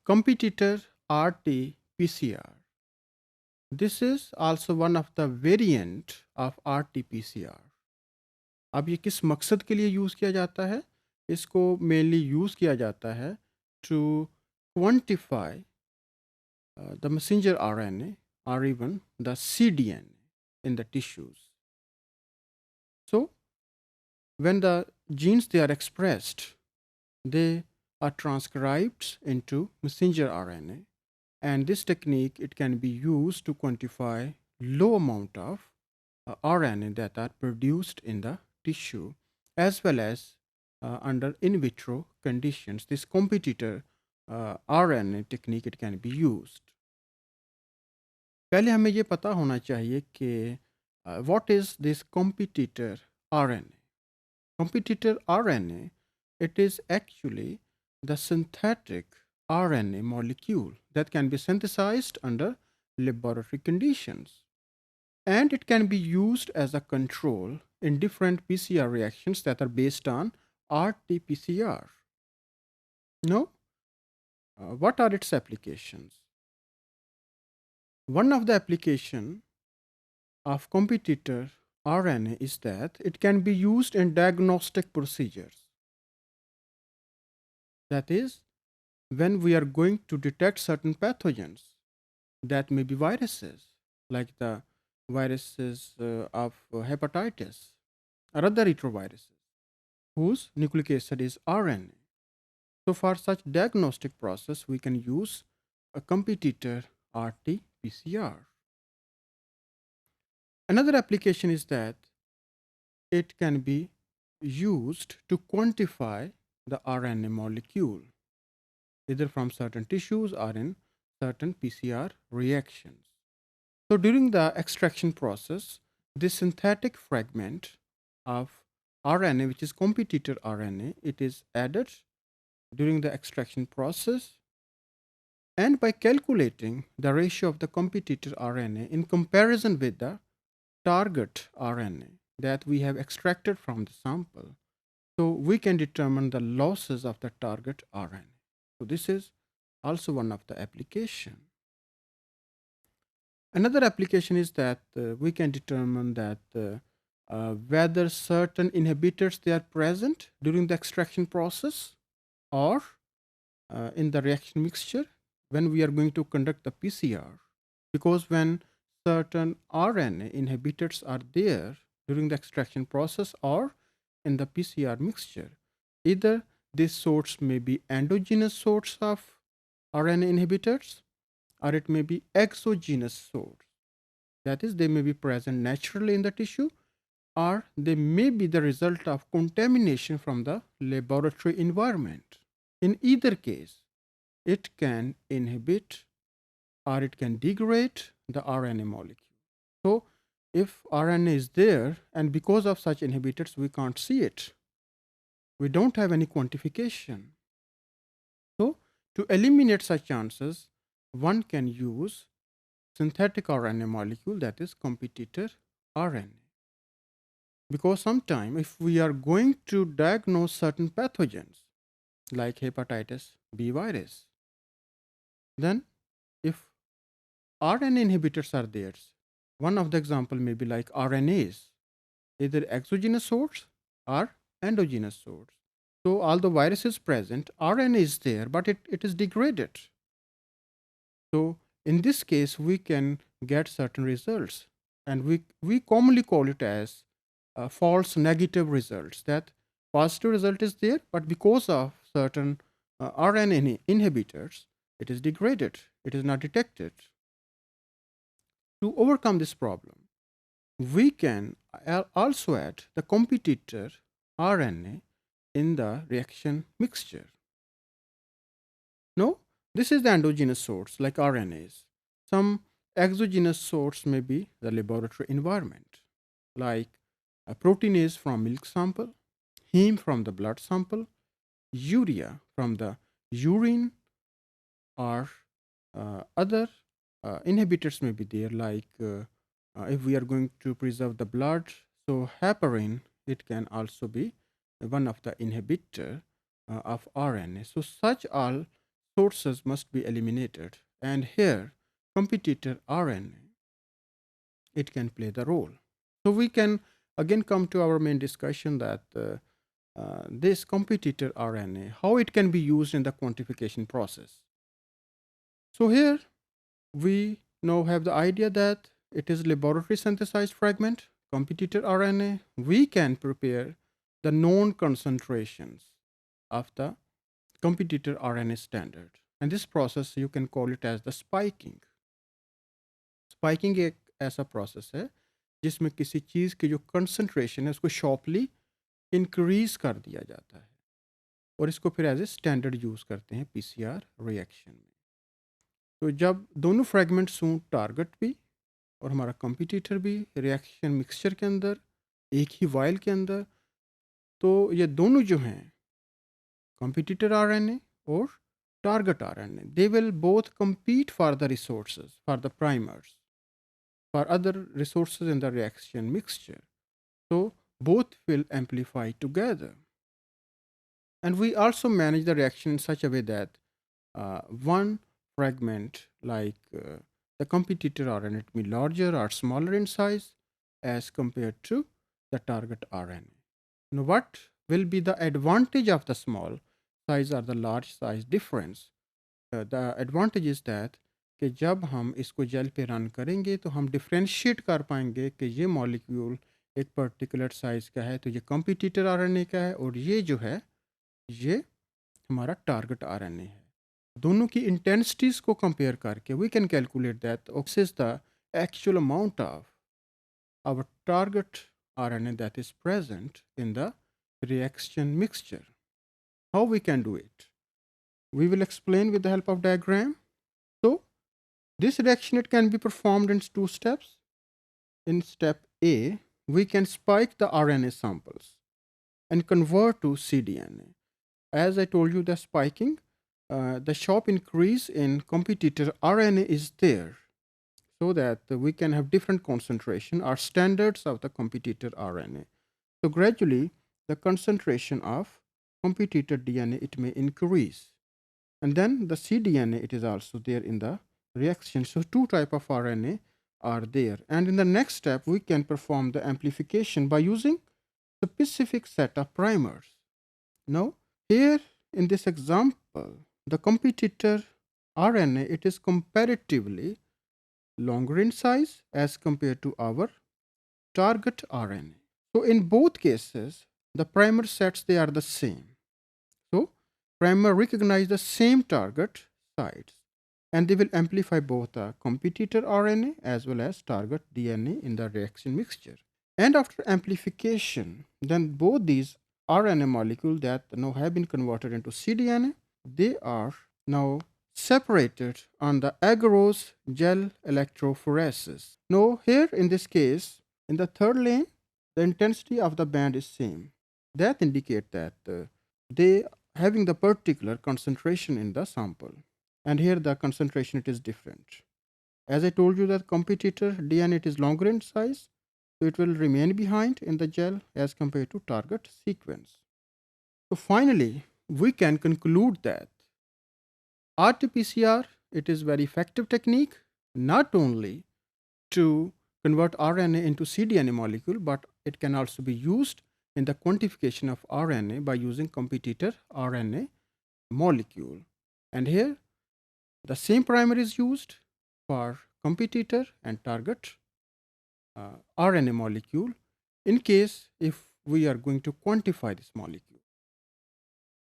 competitor RT-PCR. This is also one of the variant of RT-PCR. अब ये किस मकसद के लिए यूज़ किया जाता है? इसको मेनली यूज़ किया जाता है to quantify the messenger RNA or even the cDNA in the tissues. So, when the genes they are expressed, they are transcribed into messenger RNA, and this technique it can be used to quantify low amount of RNA that are produced in the tissue, as well as under in vitro conditions. This competitor RNA technique it can be used. पहले हमें ये पता होना चाहिए कि what is this competitor RNA? Competitor RNA, it is actually the synthetic RNA molecule that can be synthesized under laboratory conditions. And it can be used as a control in different PCR reactions that are based on RT-PCR. Now, what are its applications? One of the application of competitor RNA is that it can be used in diagnostic procedures. That is, when we are going to detect certain pathogens that may be viruses, like the viruses of hepatitis or other retroviruses, whose nucleic acid is RNA. So for such diagnostic process, we can use a competitor RT-PCR. Another application is that it can be used to quantify the RNA molecule, either from certain tissues or in certain PCR reactions. So during the extraction process, this synthetic fragment of RNA, which is competitor RNA, it is added during the extraction process, and by calculating the ratio of the competitor RNA in comparison with the target RNA that we have extracted from the sample, so we can determine the losses of the target RNA. So this is also one of the application. Another application is that we can determine that whether certain inhibitors they are present during the extraction process or in the reaction mixture when we are going to conduct the PCR. Because when certain RNA inhibitors are there during the extraction process or in the PCR mixture, either this source may be endogenous source of RNA inhibitors or it may be exogenous source. That is, they may be present naturally in the tissue or they may be the result of contamination from the laboratory environment. In either case, it can inhibit or it can degrade the RNA molecule. So, if RNA is there and because of such inhibitors we can't see it, we don't have any quantification. So, to eliminate such chances, one can use synthetic RNA molecule, that is competitor RNA. Because sometime if we are going to diagnose certain pathogens like hepatitis B virus, then if RNA inhibitors are there, one of the example may be like RNAs, either exogenous source or endogenous source. So although virus is present, RNA is there, but it is degraded. So in this case, we can get certain results, and we commonly call it as false negative results. That positive result is there, but because of certain RNA inhibitors, it is degraded. It is not detected. To overcome this problem, we can also add the competitor RNA in the reaction mixture. No, this is the endogenous source like RNAs. Some exogenous source may be the laboratory environment, like a proteinase from milk sample, heme from the blood sample, urea from the urine, or other inhibitors may be there, like if we are going to preserve the blood, so heparin, it can also be one of the inhibitor of RNA. So such all sources must be eliminated. And here, competitor RNA, it can play the role. So we can again come to our main discussion that this competitor RNA, how it can be used in the quantification process. So here we now have the idea that it is laboratory synthesized fragment, competitor RNA. We can prepare the known concentrations of the competitor RNA standard. And this process you can call it as the spiking. Spiking एक ऐसा process है जिसमें किसी चीज़ की जो concentration है उसको शॉर्पली increase कर दिया जाता है और इसको फिर एज ए स्टैंडर्ड यूज़ करते हैं पीसीआर रिएक्शन में. तो जब दोनों फ्रेगमेंट्स हों, टारगेट भी और हमारा कंपटीटर भी रिएक्शन मिक्सचर के अंदर, एक ही वायल के अंदर, तो ये दोनों जो हैं कंपटीटर आरएनए और target RNA, they will both compete for the resources, for the primers, for other resources in the reaction mixture. So both will amplify together. And we also manage the reaction in such a way that one fragment like the competitor RNA to be larger or smaller in size as compared to the target RNA. Now what will be the advantage of the small size or the large size difference? The advantage is that कि जब हम इसको jail पे run करेंगे तो हम differentiate कर पाएंगे कि ये मॉलिक्यूल एक पर्टिकुलर साइज़ का है, तो ये कंपटीटर आरएनए का है और ये जो है ये हमारा टारगेट आरएनए है. दोनों की इंटेंसिटीज़ को कंपेयर करके we can calculate that this is the actual amount of our target RNA that is present in the reaction mixture. How we can do it? We will explain with the help of diagram. So this reaction, it can be performed in two steps. In step A, we can spike the RNA samples and convert to cDNA. As I told you, the spiking, the sharp increase in competitor RNA is there so that we can have different concentration or standards of the competitor RNA. So gradually, the concentration of competitor DNA, it may increase. And then the cDNA, it is also there in the reaction. So two type of RNA are there. And in the next step, we can perform the amplification by using specific set of primers. Now, here in this example, the competitor RNA, it is comparatively longer in size as compared to our target RNA. So in both cases, the primer sets, they are the same. So primer recognize the same target sites and they will amplify both the competitor RNA as well as target DNA in the reaction mixture. And after amplification, then both these RNA molecules that now have been converted into cDNA, they are now separated on the agarose gel electrophoresis. Now here in this case, in the third lane, the intensity of the band is same. That indicate that they having the particular concentration in the sample. And here the concentration, it is different. As I told you that competitor DNA, it is longer in size, so it will remain behind in the gel as compared to target sequence. So finally, we can conclude that RT-PCR, it is very effective technique, not only to convert RNA into cDNA molecule, but it can also be used in the quantification of RNA by using competitor RNA molecule. And here the same primer is used for competitor and target RNA molecule in case if we are going to quantify this molecule.